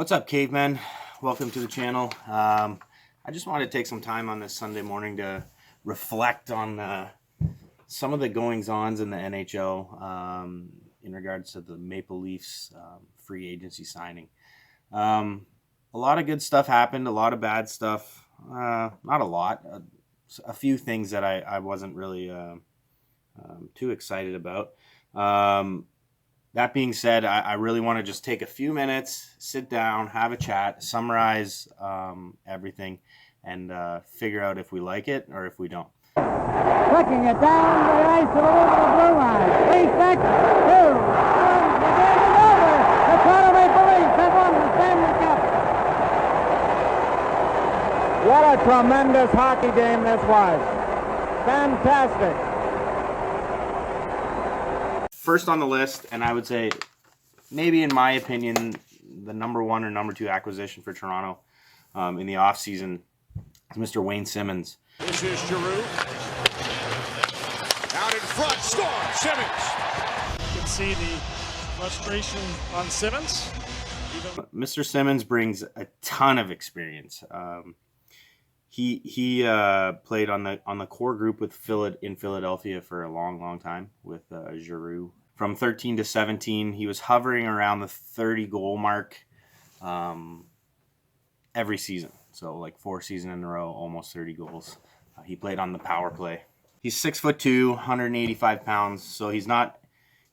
What's up, cavemen? Welcome to the channel. I just wanted to take some time on this Sunday morning to reflect on some of the goings-ons in the NHL in regards to the Maple Leafs free agency signing. A lot of good stuff happened, a lot of bad stuff. Not a lot. A few things that I wasn't really too excited about. That being said, I really want to just take a few minutes, sit down, have a chat, summarize everything, and figure out if we like it or if we don't. Flicking it down the ice to the little blue line. 3 seconds, 2, 1, the game is over. The Toronto Maple Leafs have won the Stanley Cup. What a tremendous hockey game this was. Fantastic. First on the list, and I would say maybe in my opinion the number 1 or number 2 acquisition for Toronto in the offseason is Mr. Wayne Simmonds. This is Giroux. Out in front, score, Simmonds. You can see the frustration on Simmonds. Mr. Simmonds brings a ton of experience. He played on the core group in Philadelphia for a long time with Giroux. From 13 to 17, he was hovering around the 30 goal mark every season. So like 4 seasons in a row, almost 30 goals. He played on the power play. He's 6'2", 185 pounds. So he's not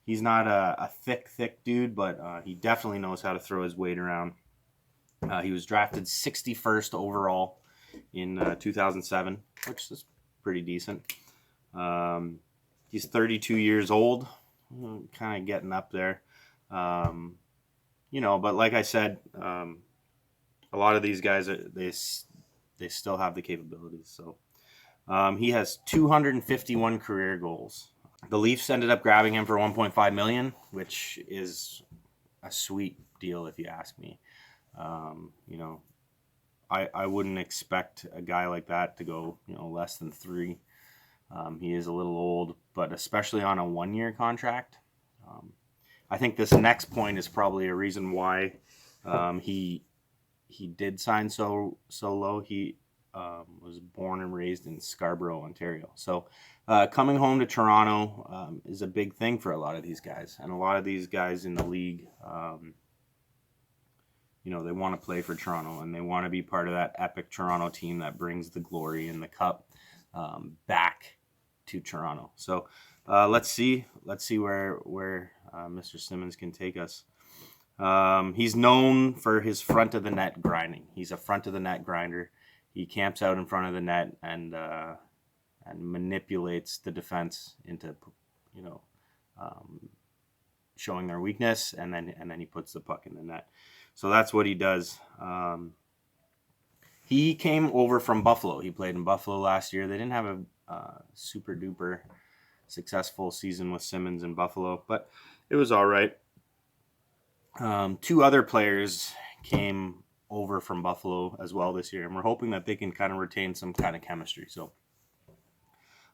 a thick dude, but he definitely knows how to throw his weight around. He was drafted 61st overall in 2007, which is pretty decent. He's 32 years old, kind of getting up there. But like I said, a lot of these guys, they still have the capabilities. So he has 251 career goals. The Leafs ended up grabbing him for $1.5 million, which is a sweet deal if you ask me. I wouldn't expect a guy like that to go, less than 3. He is a little old, but especially on a 1-year contract. I think this next point is probably a reason why he did sign so low. He was born and raised in Scarborough, Ontario. So coming home to Toronto is a big thing for a lot of these guys. And a lot of these guys in the league, they want to play for Toronto, and they want to be part of that epic Toronto team that brings the glory and the cup back to Toronto. So let's see where Mr. Simmonds can take us. He's known for his front of the net grinding. He's a front of the net grinder. He camps out in front of the net and manipulates the defense into showing their weakness, and then he puts the puck in the net. So that's what he does. He came over from Buffalo. He played in Buffalo last year. They didn't have a super duper successful season with Simmonds in Buffalo, but it was all right. 2 other players came over from Buffalo as well this year, and we're hoping that they can kind of retain some kind of chemistry. So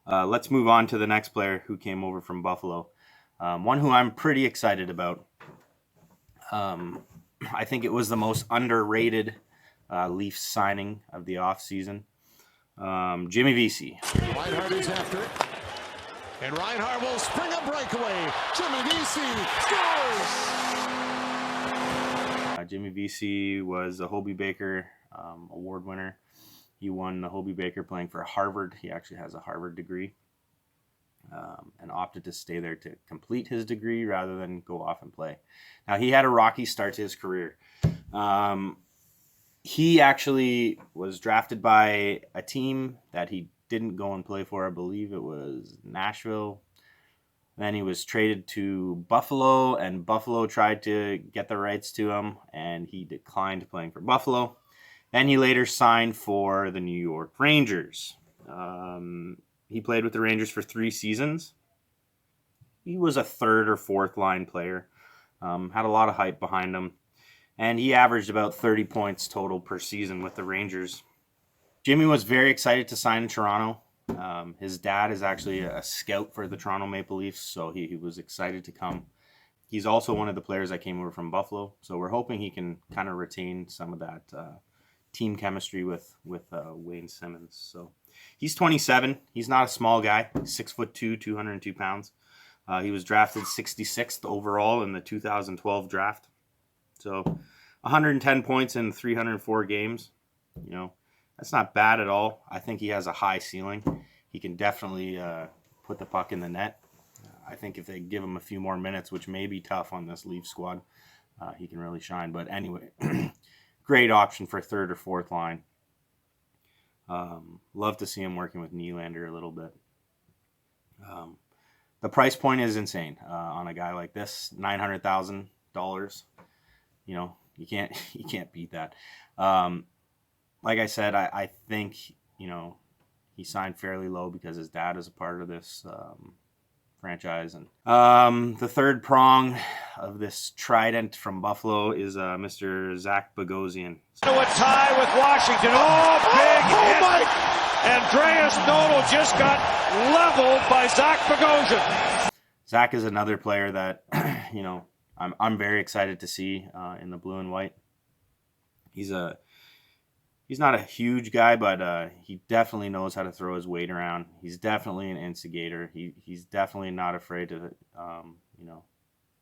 let's move on to the next player who came over from Buffalo. One who I'm pretty excited about. I think it was the most underrated Leafs signing of the offseason. Jimmy Vesey. Reinhart is after it. And Reinhart will spring a breakaway. Jimmy Vesey scores! Jimmy Vesey was a Hobey Baker award winner. He won the Hobey Baker playing for Harvard. He actually has a Harvard degree. And opted to stay there to complete his degree rather than go off and play. Now, he had a rocky start to his career. He actually was drafted by a team that he didn't go and play for. I believe it was Nashville. Then he was traded to Buffalo, and Buffalo tried to get the rights to him, and he declined playing for Buffalo. Then he later signed for the New York Rangers. He played with the Rangers for 3 seasons. He was a 3rd or 4th line player. Had a lot of hype behind him. And he averaged about 30 points total per season with the Rangers. Jimmy was very excited to sign in Toronto. His dad is actually a scout for the Toronto Maple Leafs, so he was excited to come. He's also one of the players that came over from Buffalo, so we're hoping he can kind of retain some of that team chemistry with Wayne Simmons. So he's 27. He's not a small guy. 6'2", 202 pounds. He was drafted 66th overall in the 2012 draft. So 110 points in 304 games. You know, that's not bad at all. I think he has a high ceiling. He can definitely put the puck in the net. I think if they give him a few more minutes, which may be tough on this Leafs squad, he can really shine. But anyway, great option for third or fourth line. Love to see him working with Nylander a little bit. The price point is insane on a guy like this, $900,000. You know, you can't beat that. Like I said, I think, you know, he signed fairly low because his dad is a part of this franchise. And the third prong of this trident from Buffalo is Mr. Zach Bogosian. To a tie with Washington. Oh, big hit. Andreas Nodal just got leveled by Zach Bogosian. Zach is another player that, you know, I'm very excited to see in the blue and white. He's not a huge guy, but he definitely knows how to throw his weight around. He's definitely an instigator. He's definitely not afraid to, you know,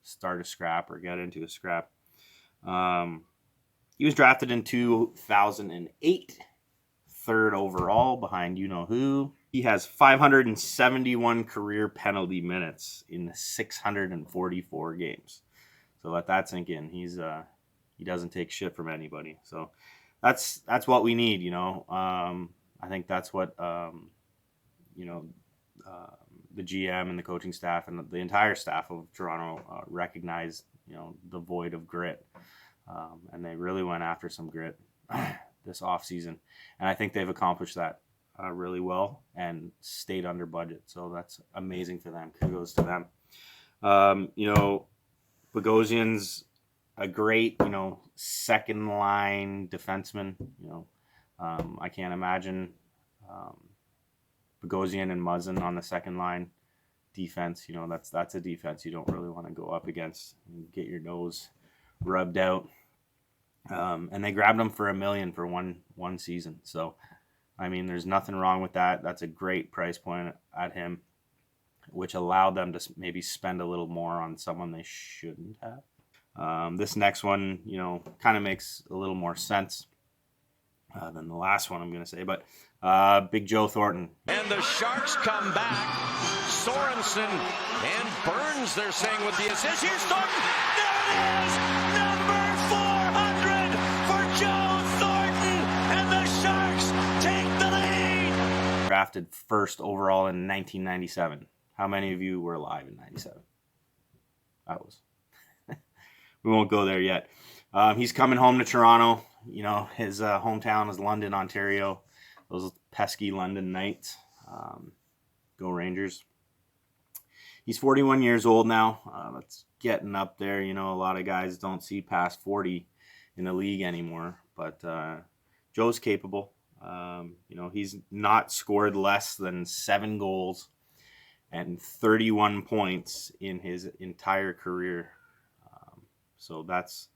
start a scrap or get into a scrap. He was drafted in 2008, third overall behind you-know-who. He has 571 career penalty minutes in 644 games. So let that sink in. He doesn't take shit from anybody. So that's what we need, you know. I think that's what you know, the GM and the coaching staff and the entire staff of Toronto recognized, you know, the void of grit, and they really went after some grit this offseason, and I think they've accomplished that really well and stayed under budget. So that's amazing for them. Kudos to them. You know, Bogosian's a great, you know, second line defenseman. You know, I can't imagine Bogosian and Muzzin on the second line defense. You know, that's a defense you don't really want to go up against and get your nose rubbed out. And they grabbed him for $1 million for one season. So, I mean, there's nothing wrong with that. That's a great price point at him, which allowed them to maybe spend a little more on someone they shouldn't have. This next one, you know, kind of makes a little more sense than the last one I'm going to say, but Big Joe Thornton. And the Sharks come back. Sorensen and Burns, they're saying, with the assist. Here's Thornton. There it is! Number 400 for Joe Thornton. And the Sharks take the lead. Drafted first overall in 1997. How many of you were alive in 97? I was. We won't go there yet. He's coming home to Toronto. You know, his hometown is London, Ontario. Those pesky London Knights. Go Rangers. He's 41 years old now. That's getting up there. You know, a lot of guys don't see past 40 in the league anymore. But Joe's capable. You know, he's not scored less than 7 goals and 31 points in his entire career. So that's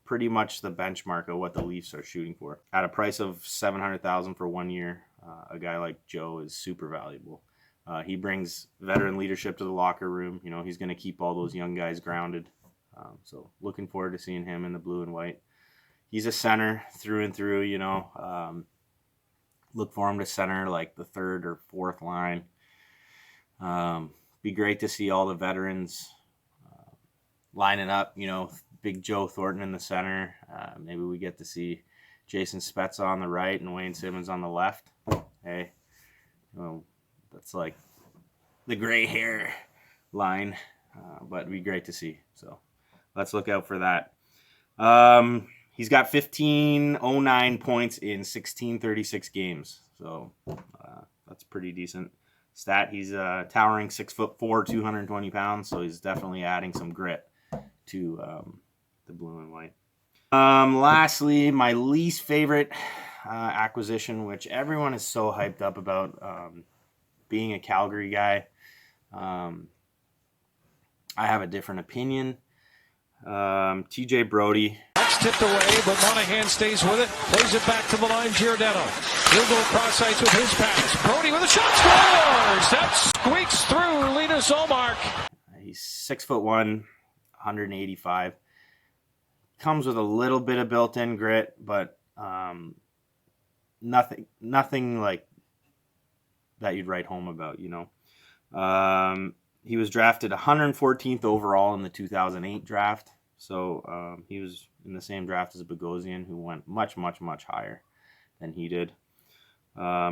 pretty much the benchmark of what the Leafs are shooting for. At a price of $700,000 for 1 year, a guy like Joe is super valuable. He brings veteran leadership to the locker room. You know, he's going to keep all those young guys grounded. So looking forward to seeing him in the blue and white. He's a center through and through, you know. Look for him to center like the third or fourth line. Be great to see all the veterans lining up, you know, Big Joe Thornton in the center. Maybe we get to see Jason Spezza on the right and Wayne Simmons on the left. Hey, well, that's like the gray hair line, but it'd be great to see. So let's look out for that. He's got 1509 points in 1636 games. So that's pretty decent stat. He's towering 6'4", 220 pounds. So he's definitely adding some grit to the blue and white. Lastly, my least favorite acquisition, which everyone is so hyped up about, being a Calgary guy. I have a different opinion. TJ Brody. That's tipped away, but Monahan stays with it. Plays it back to the line, Giordano. He'll go cross ice with his pass. Brody with a shot, scores! That squeaks through Linus Ullmark. He's 6'1", 185. Comes with a little bit of built-in grit, but nothing like that you'd write home about, you know. He was drafted 114th overall in the 2008 draft. So he was in the same draft as Bogosian, who went much, much, much higher than he did.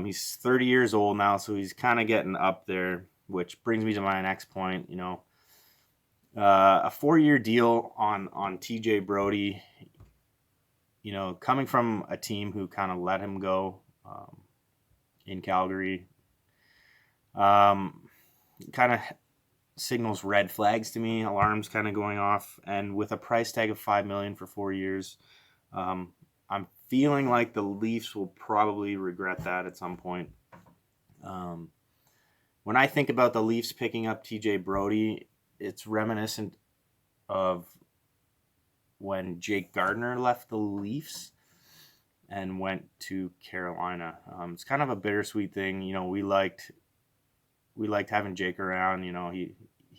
He's 30 years old now, so he's kind of getting up there, which brings me to my next point. You know, a 4-year deal on TJ Brody, you know, coming from a team who kind of let him go in Calgary, kind of signals red flags to me, alarms kind of going off. And with a price tag of $5 million for 4 years, I'm feeling like the Leafs will probably regret that at some point. When I think about the Leafs picking up TJ Brody, it's reminiscent of when Jake Gardiner left the Leafs and went to Carolina. It's kind of a bittersweet thing. You know, we liked having Jake around. You know, he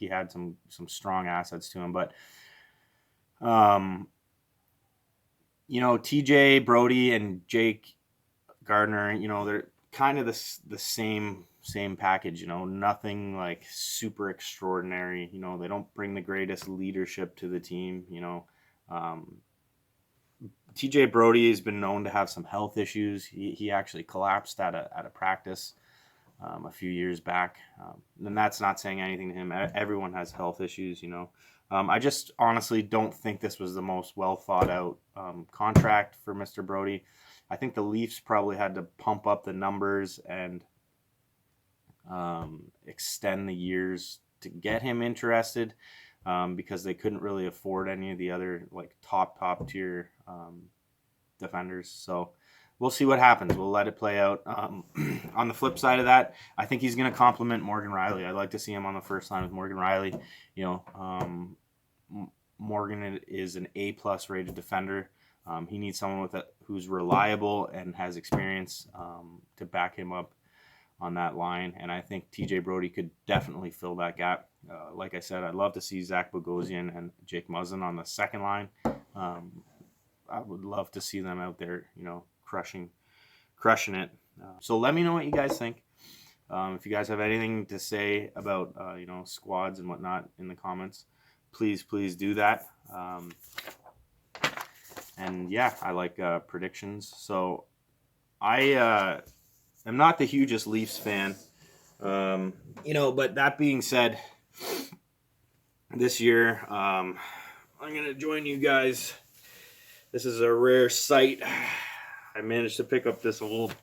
had some strong assets to him, but you know, TJ Brody and Jake Gardiner, you know, they're kind of the same package. You know, nothing like super extraordinary. You know, they don't bring the greatest leadership to the team. You know, TJ Brody has been known to have some health issues. He actually collapsed at a practice a few years back. And that's not saying anything to him. Everyone has health issues, you know. I just honestly don't think this was the most well thought out contract for Mr. Brody. I think the Leafs probably had to pump up the numbers and extend the years to get him interested, because they couldn't really afford any of the other like top tier defenders. So we'll see what happens. We'll let it play out. On the flip side of that, I think he's going to complement Morgan Rielly. I'd like to see him on the first line with Morgan Rielly. You know, Morgan is an A+ rated defender. He needs someone who's reliable and has experience to back him up on that line. And I think TJ Brody could definitely fill that gap. Like I said, I'd love to see Zach Bogosian and Jake Muzzin on the second line. I would love to see them out there, you know, crushing it. So let me know what you guys think. If you guys have anything to say about you know, squads and whatnot in the comments, please do that. And yeah, I like predictions. So I am not the hugest Leafs fan, you know, but that being said, this year I'm gonna join you guys. This is a rare sight. I managed to pick up this old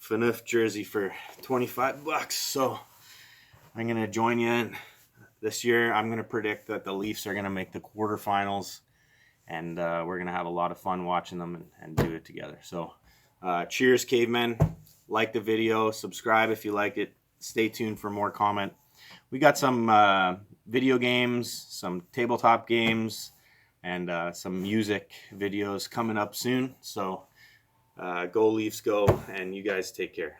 Phaneuf jersey for $25, so I'm going to join you in. This year, I'm going to predict that the Leafs are going to make the quarterfinals, and we're going to have a lot of fun watching them and do it together. So, cheers, cavemen. Like the video, subscribe if you like it. Stay tuned for more comment. We got some video games, some tabletop games, and some music videos coming up soon. So go Leafs go, and you guys take care.